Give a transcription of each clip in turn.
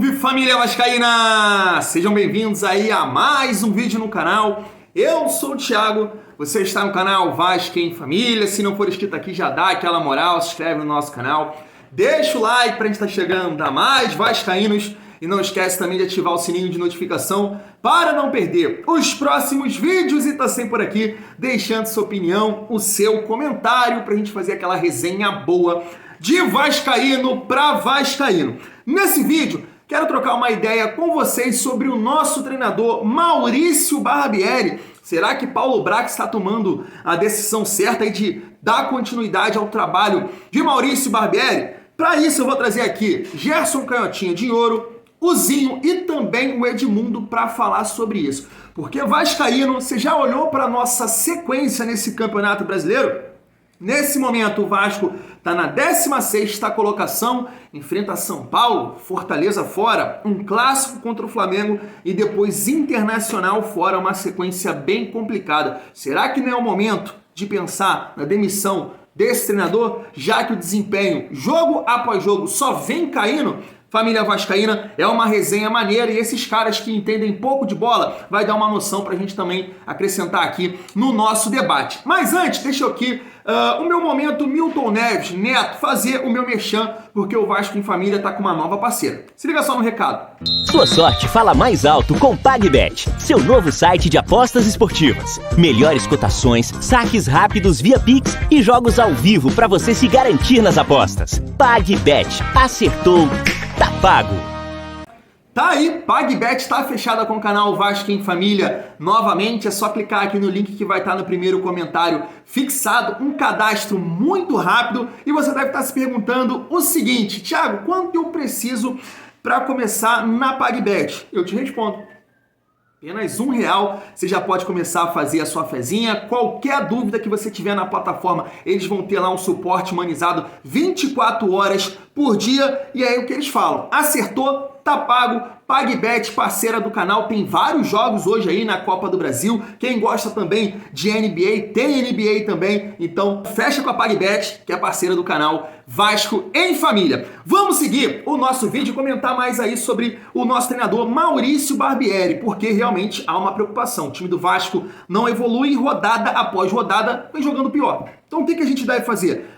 Salve família vascaína! Sejam bem-vindos aí a mais um vídeo no canal. Eu sou o Thiago, você está no canal Vasco em Família. Se não for inscrito aqui, já dá aquela moral, se inscreve no nosso canal. Deixa o like pra gente estar chegando a mais vascaínos. E não esquece também de ativar o sininho de notificação para não perder os próximos vídeos. E tá sempre por aqui deixando sua opinião, o seu comentário pra gente fazer aquela resenha boa de vascaíno para vascaíno. Nesse vídeo, quero trocar uma ideia com vocês sobre o nosso treinador Maurício Barbieri. Será que Paulo Brax está tomando a decisão certa de dar continuidade ao trabalho de Maurício Barbieri? Para isso eu vou trazer aqui Gerson Canhotinha de Ouro, o Zinho e também o Edmundo para falar sobre isso. Porque vascaíno, você já olhou para a nossa sequência nesse Campeonato Brasileiro? Nesse momento o Vasco está na 16ª colocação, enfrenta São Paulo, Fortaleza fora, um clássico contra o Flamengo e depois Internacional fora, uma sequência bem complicada. Será que não é o momento de pensar na demissão desse treinador, já que o desempenho, jogo após jogo, só vem caindo? Família vascaína, é uma resenha maneira e esses caras que entendem pouco de bola vai dar uma noção pra gente também acrescentar aqui no nosso debate. Mas antes, deixa eu aqui o meu momento Milton Neves, Neto, fazer o meu merchan, porque o Vasco em Família tá com uma nova parceira. Se liga só no recado. Sua sorte fala mais alto com PagBet, seu novo site de apostas esportivas. Melhores cotações, saques rápidos via Pix e jogos ao vivo para você se garantir nas apostas. PagBet, acertou, tá pago. Tá aí, PagBet está fechada com o canal Vasco em Família. Novamente, é só clicar aqui no link que vai estar no primeiro comentário fixado. Um cadastro muito rápido. E você deve estar se perguntando o seguinte: Thiago, quanto eu preciso para começar na PagBet? Eu te respondo. Apenas R$1, você já pode começar a fazer a sua fezinha. Qualquer dúvida que você tiver na plataforma, eles vão ter lá um suporte humanizado 24 horas por dia. E aí o que eles falam? Acertou, tá pago. PagBet, parceira do canal, tem vários jogos hoje aí na Copa do Brasil. Quem gosta também de NBA, tem NBA também. Então fecha com a PagBet, que é parceira do canal Vasco em Família. Vamos seguir o nosso vídeo e comentar mais aí sobre o nosso treinador Maurício Barbieri, porque realmente há uma preocupação. O time do Vasco não evolui, rodada após rodada, vem jogando pior. Então o que a gente deve fazer?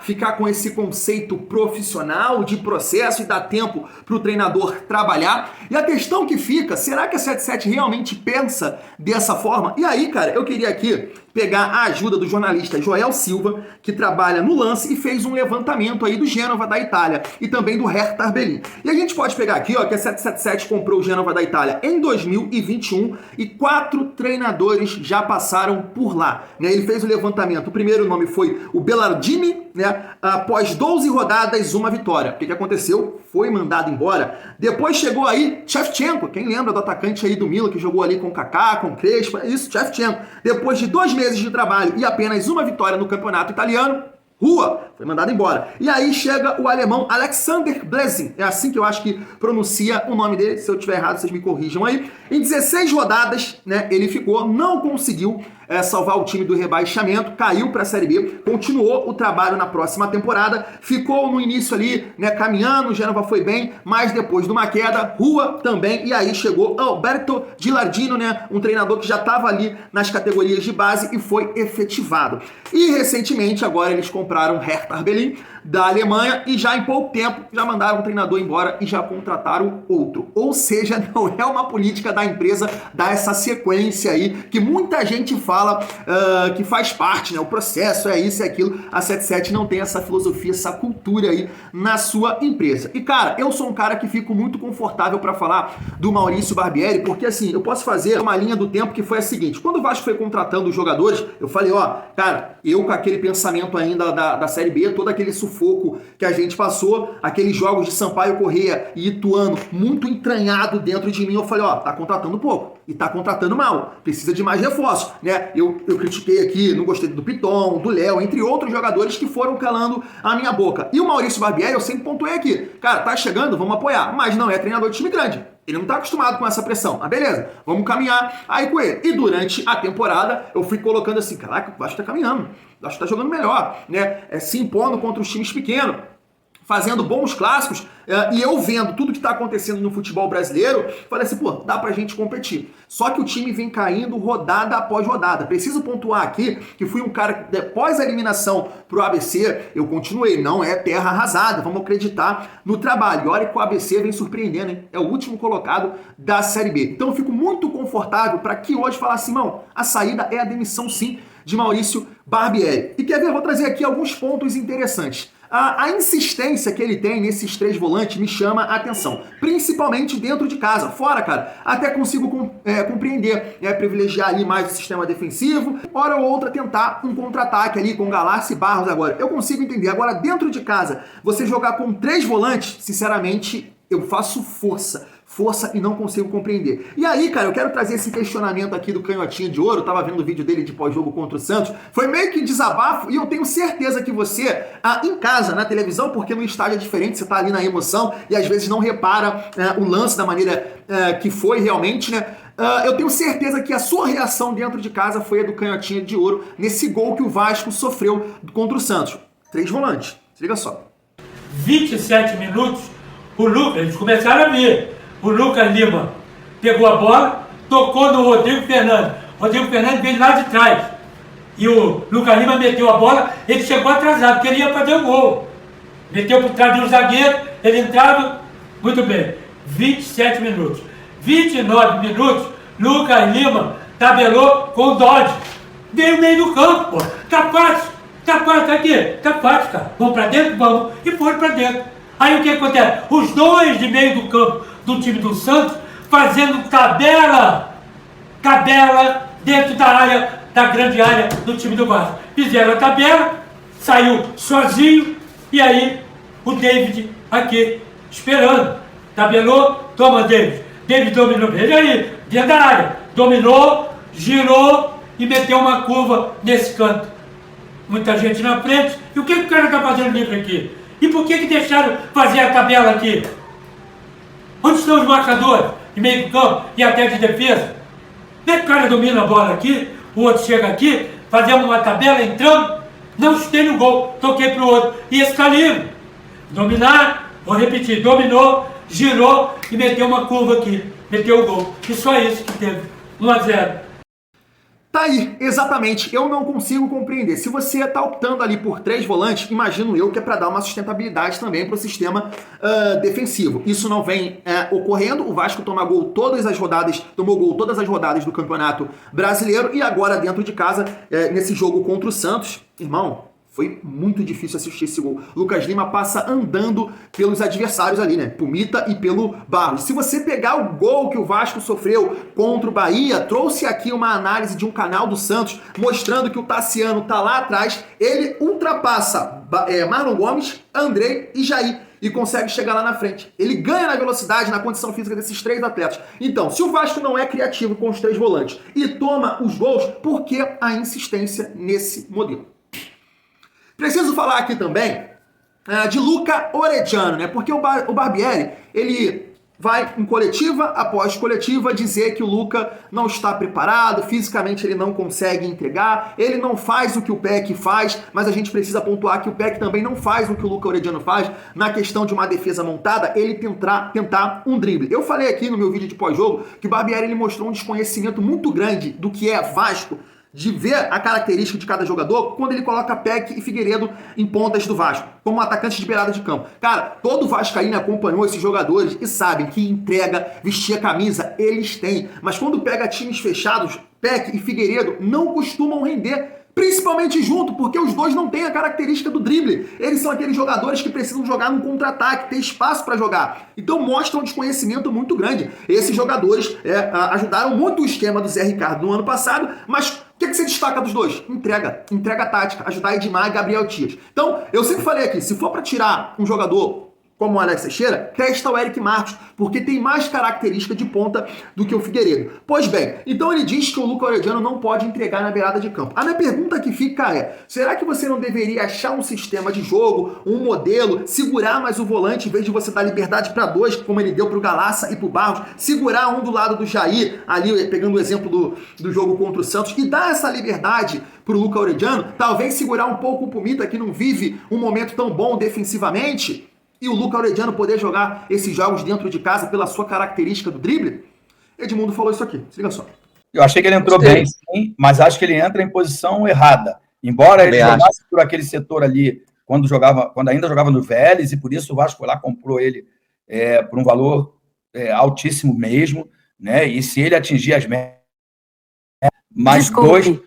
Ficar com esse conceito profissional de processo e dar tempo para o treinador trabalhar. E a questão que fica, será que a 77 realmente pensa dessa forma? E aí, cara, eu queria aqui pegar a ajuda do jornalista Joel Silva, que trabalha no Lance e fez um levantamento aí do Génova da Itália e também do Hertha Berlim. E a gente pode pegar aqui, ó, que a 777 comprou o Génova da Itália em 2021 e 4 treinadores já passaram por lá, né? Ele fez o levantamento. O primeiro nome foi o Belardini, né? Após 12 rodadas, uma vitória. O que aconteceu? Foi mandado embora. Depois chegou aí Shevchenko, quem lembra do atacante aí do Milan que jogou ali com Kaká, com Crespa, isso, Shevchenko. Depois de 2 meses de trabalho e apenas uma vitória no campeonato italiano, Rua foi mandado embora. E aí chega o alemão Alexander Blessing, é assim que eu acho que pronuncia o nome dele, se eu estiver errado vocês me corrijam aí. Em 16 rodadas, né, ele ficou, não conseguiu salvar o time do rebaixamento, caiu para a Série B, continuou o trabalho na próxima temporada, ficou no início ali, né, caminhando, o Génova foi bem, mas depois de uma queda, Rua também, e aí chegou Alberto Gilardino, né, um treinador que já estava ali nas categorias de base e foi efetivado. E recentemente, agora eles compraram Hertha Berlim da Alemanha e já em pouco tempo já mandaram o treinador embora e já contrataram outro. Ou seja, não é uma política da empresa dar essa sequência aí que muita gente fala que faz parte, né? O processo é isso e aquilo. A 77 não tem essa filosofia, essa cultura aí na sua empresa. E cara, eu sou um cara que fico muito confortável para falar do Maurício Barbieri, porque assim, eu posso fazer uma linha do tempo que foi a seguinte: quando o Vasco foi contratando os jogadores, eu falei, cara, eu com aquele pensamento ainda da Série B, todo aquele sufoco que a gente passou, aqueles jogos de Sampaio Corrêa e Ituano muito entranhado dentro de mim, eu falei, tá contratando pouco e tá contratando mal, precisa de mais reforços, né? Eu critiquei aqui, não gostei do Piton, do Léo, entre outros jogadores que foram calando a minha boca. E o Maurício Barbieri, eu sempre pontuei aqui, cara, tá chegando, vamos apoiar, mas não é treinador de time grande. Ele não tá acostumado com essa pressão. Beleza, vamos caminhar aí com ele. E durante a temporada, eu fui colocando assim, caraca, o Vasco tá caminhando, o Vasco tá jogando melhor, né? Se impondo contra os times pequenos. fazendo bons clássicos, e eu vendo tudo que está acontecendo no futebol brasileiro, falei assim, pô, dá pra gente competir. Só que o time vem caindo rodada após rodada. Preciso pontuar aqui que fui um cara que, depois da eliminação pro ABC, eu continuei, não é terra arrasada, vamos acreditar no trabalho. E olha que o ABC vem surpreendendo, hein? É o último colocado da Série B. Então eu fico muito confortável para que hoje falar assim, não, a saída é a demissão sim de Maurício Barbieri. E quer ver, eu vou trazer aqui alguns pontos interessantes. A insistência que ele tem nesses 3 volantes me chama a atenção, principalmente dentro de casa. Fora, cara, até consigo compreender, privilegiar ali mais o sistema defensivo, hora ou outra tentar um contra-ataque ali com Galarça e Barros agora. Eu consigo entender. Agora, dentro de casa, você jogar com 3 volantes, sinceramente, eu faço força e não consigo compreender. E aí, cara, eu quero trazer esse questionamento aqui do Canhotinha de Ouro, eu tava vendo o vídeo dele de pós-jogo contra o Santos, foi meio que desabafo, e eu tenho certeza que você, em casa, na televisão, porque no estádio é diferente, você tá ali na emoção, e às vezes não repara o lance da maneira que foi realmente, né? Eu tenho certeza que a sua reação dentro de casa foi a do Canhotinha de Ouro, nesse gol que o Vasco sofreu contra o Santos. 3 volantes, se liga só. 27 minutos, o Lucas, eles começaram a vir. O Lucas Lima pegou a bola, tocou no Rodrigo Fernandes. O Rodrigo Fernandes veio lá de trás. E o Lucas Lima meteu a bola, ele chegou atrasado, porque ele ia fazer o gol. Meteu por trás de um zagueiro, ele entrava, muito bem. 27 minutos. 29 minutos, Lucas Lima tabelou com o Dodge. Veio no meio do campo, pô. Tá fácil, aqui. Tá fácil, cara. Vamos pra dentro? Vamos. E foram pra dentro. Aí o que acontece? Os 2 de meio do campo do time do Santos, fazendo tabela dentro da área, da grande área do time do Vasco. Fizeram a tabela, saiu sozinho, e aí o David aqui, esperando. Tabelou, toma David. David dominou, veja aí, dentro da área. Dominou, girou e meteu uma curva nesse canto. Muita gente na frente. E o que o cara está fazendo livre aqui? E por que deixaram fazer a tabela aqui? Onde estão os marcadores de meio do campo e até de defesa? Como é que o cara domina a bola aqui, o outro chega aqui, fazemos uma tabela, entramos, não chutei no gol, toquei pro outro, e esse está livre. Dominar, vou repetir, dominou, girou e meteu uma curva aqui, meteu o gol. E só isso que teve, 1-0. Tá aí, exatamente, eu não consigo compreender. Se você tá optando ali por 3 volantes, imagino eu que é para dar uma sustentabilidade também para o sistema defensivo. Isso não vem ocorrendo, o Vasco tomou gol todas as rodadas do Campeonato Brasileiro e agora dentro de casa, nesse jogo contra o Santos, irmão, foi muito difícil assistir esse gol. Lucas Lima passa andando pelos adversários ali, né? Pumita e pelo Barros. Se você pegar o gol que o Vasco sofreu contra o Bahia, trouxe aqui uma análise de um canal do Santos mostrando que o Tassiano tá lá atrás, ele ultrapassa Marlon Gomes, Andrei e Jair e consegue chegar lá na frente. Ele ganha na velocidade, na condição física desses 3 atletas. Então, se o Vasco não é criativo com os 3 volantes e toma os gols, por que a insistência nesse modelo? Preciso falar aqui também de Luca Orediano, né? Porque o Barbieri, ele vai em coletiva após coletiva dizer que o Luca não está preparado, fisicamente ele não consegue entregar, ele não faz o que o Peck faz, mas a gente precisa pontuar que o Peck também não faz o que o Luca Orediano faz na questão de uma defesa montada, ele tentar um drible. Eu falei aqui no meu vídeo de pós-jogo que o Barbieri ele mostrou um desconhecimento muito grande do que é Vasco, de ver a característica de cada jogador quando ele coloca Peck e Figueiredo em pontas do Vasco, como atacantes de beirada de campo. Cara, todo vascaíno acompanhou esses jogadores e sabem que entrega, vestir a camisa, eles têm. Mas quando pega times fechados, Peck e Figueiredo não costumam render, principalmente junto, porque os dois não têm a característica do drible. Eles são aqueles jogadores que precisam jogar no contra-ataque, ter espaço para jogar. Então mostra um desconhecimento muito grande. Esses jogadores ajudaram muito o esquema do Zé Ricardo no ano passado, mas o que você destaca dos dois? Entrega tática, ajudar Edmar e Gabriel Dias. Então, eu sempre falei aqui, se for para tirar um jogador como o Alex Teixeira, testa o Eric Marcos, porque tem mais característica de ponta do que o Figueiredo. Pois bem, então ele diz que o Luca Orediano não pode entregar na beirada de campo. A minha pergunta que fica é, será que você não deveria achar um sistema de jogo, um modelo, segurar mais o volante, em vez de você dar liberdade para 2, como ele deu para o Galaça e para o Barros, segurar um do lado do Jair, ali pegando o exemplo do jogo contra o Santos, e dar essa liberdade para o Luca Orediano, talvez segurar um pouco o Pumita, que não vive um momento tão bom defensivamente, e o Luca Orediano poder jogar esses jogos dentro de casa pela sua característica do drible? Edmundo falou isso aqui, se liga só. Eu achei que ele entrou bem, sim, mas acho que ele entra em posição errada. Embora ele jogasse por aquele setor ali, quando ainda jogava no Vélez, e por isso o Vasco foi lá, comprou ele por um valor altíssimo mesmo, né? E se ele atingir as metas,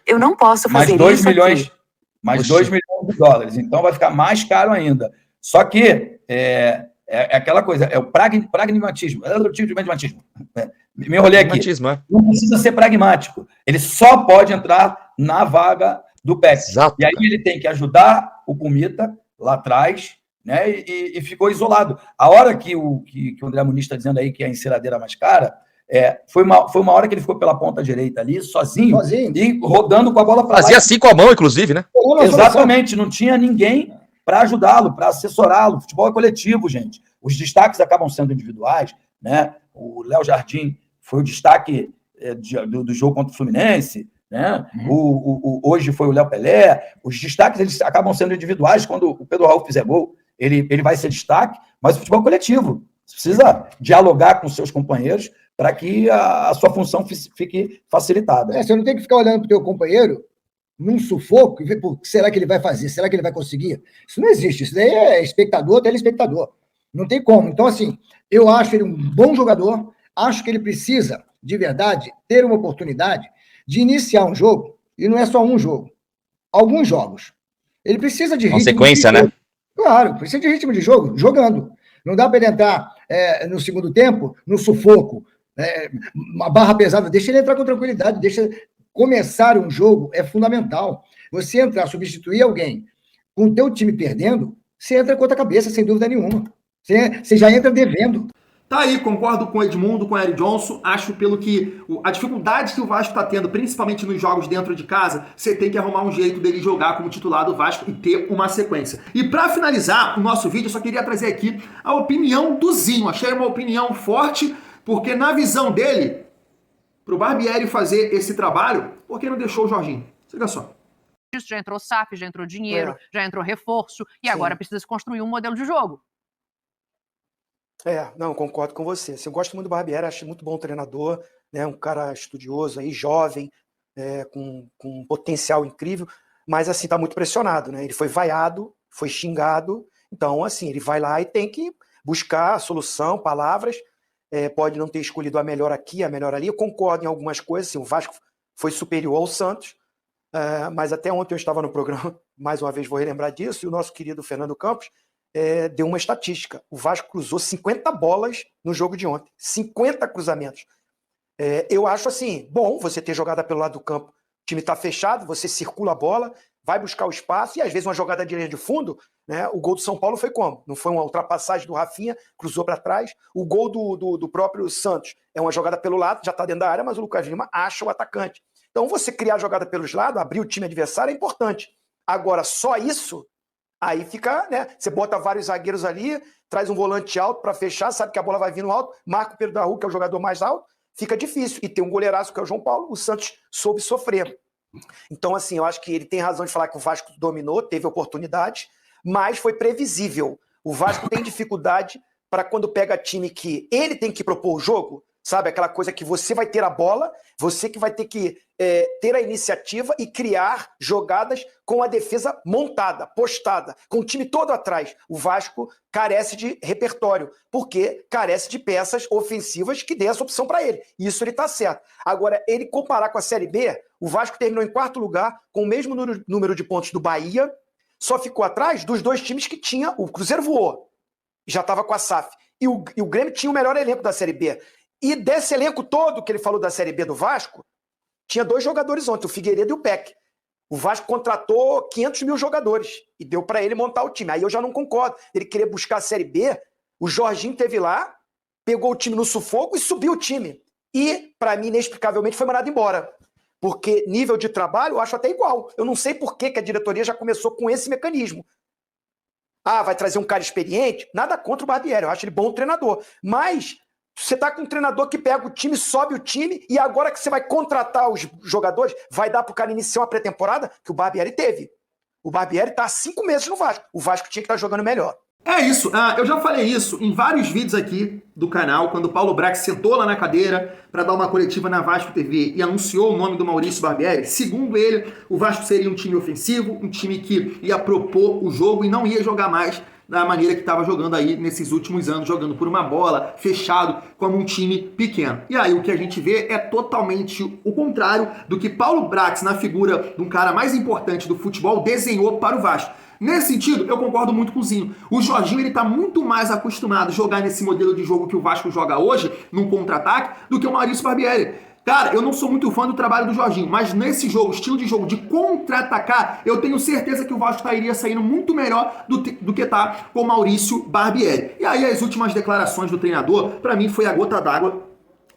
eu não posso fazer isso aqui. Mais 2 milhões de dólares. Então vai ficar mais caro ainda. Só que é aquela coisa, é o pragmatismo. Me enrolei aqui. Não precisa ser pragmático. Ele só pode entrar na vaga do PEC. Exato. E aí ele tem que ajudar o Pumita lá atrás, né? E ficou isolado. A hora que o André Muniz está dizendo aí que é a enceradeira mais cara, foi uma hora que ele ficou pela ponta direita ali, sozinho. E rodando com a bola para lá. Fazia assim com a mão, inclusive, né? Exatamente, não tinha ninguém para ajudá-lo, para assessorá-lo. Futebol é coletivo, gente. Os destaques acabam sendo individuais, né? O Léo Jardim foi o destaque do jogo contra o Fluminense, né? Hoje foi o Léo Pelé. Os destaques eles acabam sendo individuais. Quando o Pedro Raul fizer gol, ele vai ser destaque, mas o futebol é coletivo. Você precisa dialogar com seus companheiros para que a sua função fique facilitada. Você não tem que ficar olhando para o teu companheiro num sufoco e ver o que será que ele vai fazer, será que ele vai conseguir? Isso não existe, isso daí é espectador, telespectador. Não tem como. Então, assim, eu acho ele um bom jogador, acho que ele precisa, de verdade, ter uma oportunidade de iniciar um jogo, e não é só um jogo, alguns jogos. Ele precisa de ritmo. Consequência, né? Claro, precisa de ritmo de jogo, jogando. Não dá para ele entrar no segundo tempo, no sufoco, uma barra pesada. Deixa ele entrar com tranquilidade, deixa começar um jogo, é fundamental. Você entrar, substituir alguém com o teu time perdendo, você entra com outra cabeça, sem dúvida nenhuma. Você já entra devendo. Tá aí, concordo com o Edmundo, com o Eric Johnson. Acho pelo que a dificuldade que o Vasco está tendo, principalmente nos jogos dentro de casa, você tem que arrumar um jeito dele jogar como titular do Vasco e ter uma sequência. E para finalizar o nosso vídeo, eu só queria trazer aqui a opinião do Zinho. Achei uma opinião forte, porque na visão dele, pro Barbieri fazer esse trabalho, por que não deixou o Jorginho? Siga só. Já entrou SAF, já entrou dinheiro, já entrou reforço, e agora precisa se construir um modelo de jogo. Não, concordo com você. Eu gosto muito do Barbieri, acho muito bom treinador, né? Um cara estudioso, aí, jovem, com um potencial incrível, mas assim, tá muito pressionado, né? Ele foi vaiado, foi xingado, então assim, ele vai lá e tem que buscar a solução, palavras, pode não ter escolhido a melhor aqui, a melhor ali. Eu concordo em algumas coisas, assim, o Vasco foi superior ao Santos, mas até ontem eu estava no programa, mais uma vez vou relembrar disso, e o nosso querido Fernando Campos deu uma estatística. O Vasco cruzou 50 bolas no jogo de ontem. 50 cruzamentos. Eu acho assim, bom você ter jogada pelo lado do campo. O time está fechado, você circula a bola, vai buscar o espaço, e às vezes uma jogada de linha de fundo, né? O gol do São Paulo foi como? Não foi uma ultrapassagem do Rafinha, cruzou para trás. O gol do próprio Santos é uma jogada pelo lado, já está dentro da área, mas o Lucas Lima acha o atacante. Então você criar a jogada pelos lados, abrir o time adversário é importante. Agora, só isso... Aí fica, né? Você bota vários zagueiros ali, traz um volante alto para fechar, sabe que a bola vai vir no alto, marca o Pedro da Rua, que é o jogador mais alto, fica difícil. E tem um goleiraço, que é o João Paulo, o Santos soube sofrer. Então, assim, eu acho que ele tem razão de falar que o Vasco dominou, teve oportunidade, mas foi previsível. O Vasco tem dificuldade para quando pega time que ele tem que propor o jogo, sabe? Aquela coisa que você vai ter a bola, você que vai ter que ter a iniciativa e criar jogadas com a defesa montada, postada, com o time todo atrás. O Vasco carece de repertório, porque carece de peças ofensivas que dê essa opção para ele. Isso ele está certo. Agora, ele comparar com a Série B, o Vasco terminou em 4º lugar, com o mesmo número de pontos do Bahia, só ficou atrás dos 2 times que tinha. O Cruzeiro voou, já estava com a SAF. E o Grêmio tinha o melhor elenco da Série B. E desse elenco todo que ele falou da Série B do Vasco, tinha 2 jogadores ontem, o Figueiredo e o Peck. O Vasco contratou 500 mil jogadores e deu para ele montar o time. Aí eu já não concordo. Ele queria buscar a Série B, o Jorginho teve lá, pegou o time no sufoco e subiu o time. E, para mim, inexplicavelmente, foi mandado embora. Porque nível de trabalho eu acho até igual. Eu não sei por que a diretoria já começou com esse mecanismo. Vai trazer um cara experiente? Nada contra o Barbieri, eu acho ele bom treinador. Mas... você tá com um treinador que pega o time, sobe o time, e agora que você vai contratar os jogadores, vai dar pro cara iniciar uma pré-temporada que o Barbieri teve. O Barbieri tá há 5 meses no Vasco. O Vasco tinha que estar jogando melhor. É isso, eu já falei isso em vários vídeos aqui do canal, quando o Paulo Brax sentou lá na cadeira para dar uma coletiva na Vasco TV e anunciou o nome do Maurício Barbieri. Segundo ele, o Vasco seria um time ofensivo, um time que ia propor o jogo e não ia jogar mais da maneira que estava jogando aí nesses últimos anos, jogando por uma bola, fechado, como um time pequeno. E aí o que a gente vê é totalmente o contrário do que Paulo Brax, na figura de um cara mais importante do futebol, desenhou para o Vasco. Nesse sentido, eu concordo muito com o Zinho. O Jorginho, ele tá muito mais acostumado a jogar nesse modelo de jogo que o Vasco joga hoje, num contra-ataque, do que o Maurício Barbieri. Cara, eu não sou muito fã do trabalho do Jorginho, mas nesse jogo, estilo de jogo de contra-atacar, eu tenho certeza que o Vasco iria saindo muito melhor do que tá com o Maurício Barbieri. E aí as últimas declarações do treinador, pra mim, foi a gota d'água.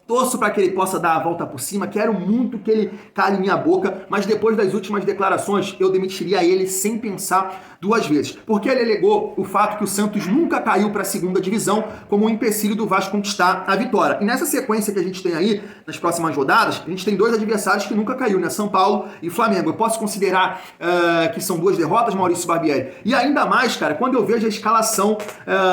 Torço para que ele possa dar a volta por cima, quero muito que ele cale minha boca, mas depois das últimas declarações, eu demitiria ele sem pensar duas vezes. Porque ele alegou o fato que o Santos nunca caiu para a segunda divisão como um empecilho do Vasco conquistar a vitória. E nessa sequência que a gente tem aí, nas próximas rodadas, a gente tem dois adversários que nunca caiu, né? São Paulo e Flamengo. Eu posso considerar que são duas derrotas, Maurício Barbieri. E ainda mais, cara, quando eu vejo a escalação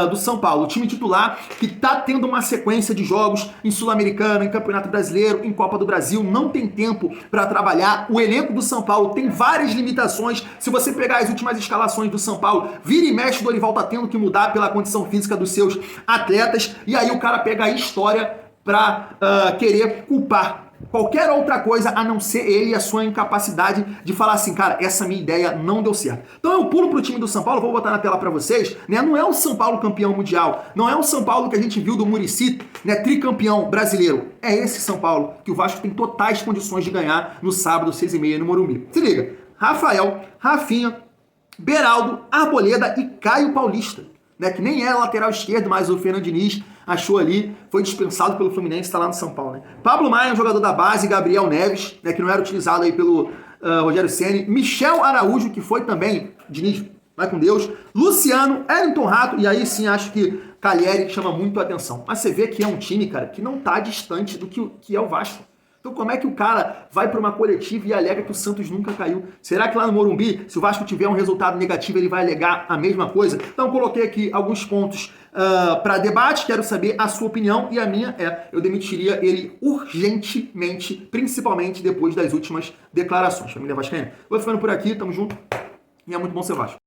do São Paulo, o time titular que tá tendo uma sequência de jogos em Sul-Americana, em Campeonato Brasileiro, em Copa do Brasil, não tem tempo para trabalhar. O elenco do São Paulo tem várias limitações. Se você pegar as últimas escalações do São Paulo, vira e mexe, o Dorival tá tendo que mudar pela condição física dos seus atletas, e aí o cara pega a história para querer culpar qualquer outra coisa a não ser ele e a sua incapacidade de falar assim, cara, essa minha ideia não deu certo. Então eu pulo pro time do São Paulo, vou botar na tela pra vocês, né? Não é o São Paulo campeão mundial, não é o São Paulo que a gente viu do Muricy, né, tricampeão brasileiro. É esse São Paulo que o Vasco tem totais condições de ganhar no sábado, 6h30 no Morumbi. Se liga, Rafael, Rafinha, Beraldo, Arboleda e Caio Paulista, né, que nem é lateral esquerdo, mas o Fernando Diniz achou ali, foi dispensado pelo Fluminense, está lá no São Paulo, né? Pablo Maia, um jogador da base, Gabriel Neves, né, que não era utilizado aí pelo Rogério Ceni, Michel Araújo, que foi também, Diniz, vai com Deus, Luciano, Wellington Rato, e aí sim acho que Calheri chama muito a atenção. Mas você vê que é um time, cara, que não tá distante do que é o Vasco. Então como é que o cara vai para uma coletiva e alega que o Santos nunca caiu? Será que lá no Morumbi, se o Vasco tiver um resultado negativo, ele vai alegar a mesma coisa? Então coloquei aqui alguns pontos para debate, quero saber a sua opinião, e a minha eu demitiria ele urgentemente, principalmente depois das últimas declarações. Família vascaína, vou ficando por aqui, tamo junto, e é muito bom ser Vasco.